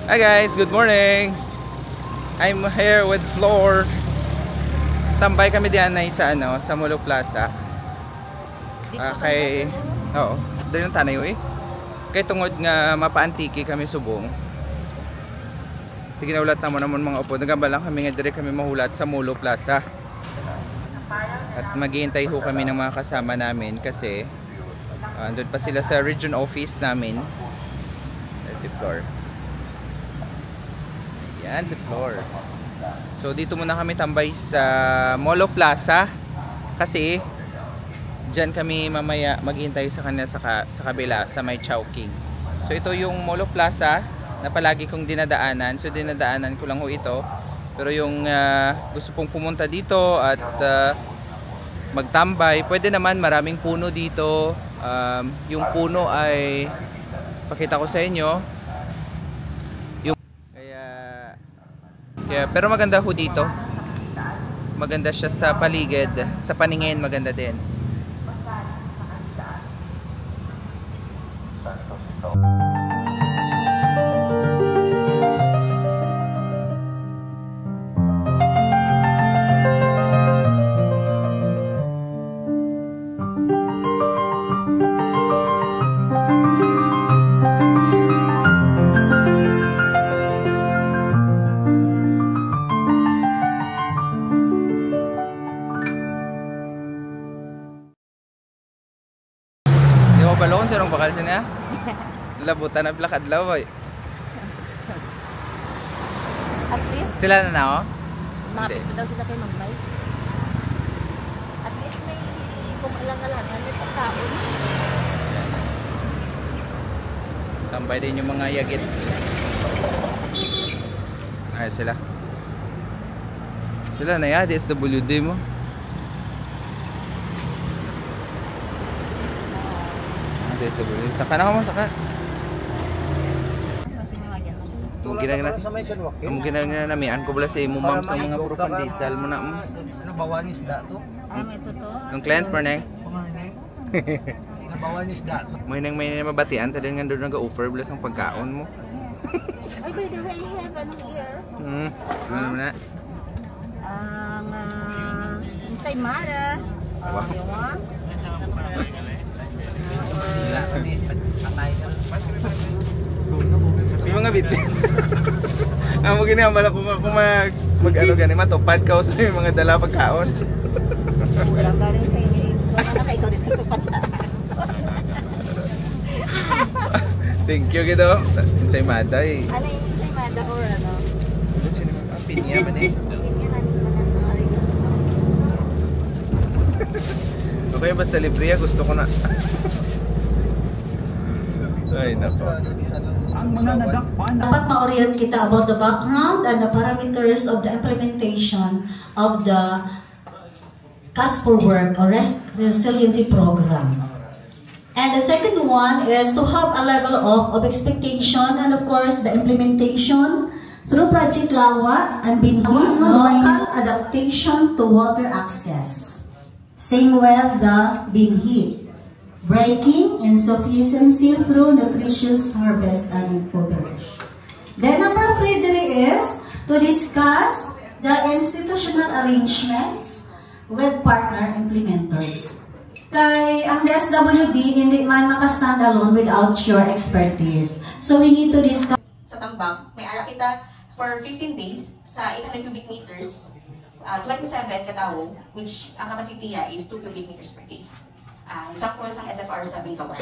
Hi guys, good morning. I'm here with Floor. Tambay kami diyan sa sa Molo Plaza. Kay dali ng tanayo Kay tungod nga mapaantiki kami subong. Ginaulat namon mga upo. Nagamba lang kami nga dire kami mahulat sa Molo Plaza. At maghihintay ho kami ng mga kasama namin kasi andun pa sila sa region office namin. Si Floor. Yan si Floor. So dito muna kami tambay sa Molo Plaza kasi dyan kami mamaya maghihintay sa kanya sa kabila sa may Chowking. So ito yung Molo Plaza na palagi kong dinadaanan. So dinadaanan ko lang ho ito. Pero yung gusto pong pumunta dito at magtambay, pwede naman, maraming puno dito. Yung puno ay pakita ko sa inyo. Pero maganda ho dito. Maganda siya sa paligid, sa paningin maganda din. Balon sino bakal siya niya? Labutan na plakad law. At least sila na oh? Mapit pa daw sila kay Magbay. At least may kumalang-alangan may pagkaon. Tambay din yung mga yagit. Ay sila. Sila na ya, DSWD mo. Saka na ka mo, saka. Ang ginagana namian ko bala sa imo ma'am sa mga puro pandesal mo na mo. Sinabawan isda to? Ito to. Yung client mo na Sinabawan isda to? may mabatian tadi nga doon nag-offer bala sa pagkaon mo. Ay, by the way, I have an ear. Ano na? Ensaymada. Wow. You want? Yung mga bit. Amo ginamala ko ako mag-ano gani matupad ka sa mga dala pagkaon. Wala ba rin sa inyo? Wala na kayo dito tupad sa Thank you gito. Ensaymada eh. Ano yung ensaymada or ano? Sino ang pinya man eh. Pinya namin mananarin. Okay, basta libre gusto ko na. Ay, nako. Dapat ma-orient kita about the background and the parameters of the implementation of the Cash for Work or Resiliency Program. And the second one is to have a level of expectation and of course the implementation through Project Lawa and local adaptation to water access. Same with the BINHEAT. Breaking insufficiency through nutritious harvest and impoverish. Then number 3 is to discuss the institutional arrangements with partner implementers. Kay ang DSWD hindi man naka-stand alone without your expertise. So we need to discuss. Sa tambang, may ara kita for 15 days sa 800 cubic meters, 27 katao, which ang capacity is 2 cubic meters per day. Sakto sa SFR sa Bingkawan.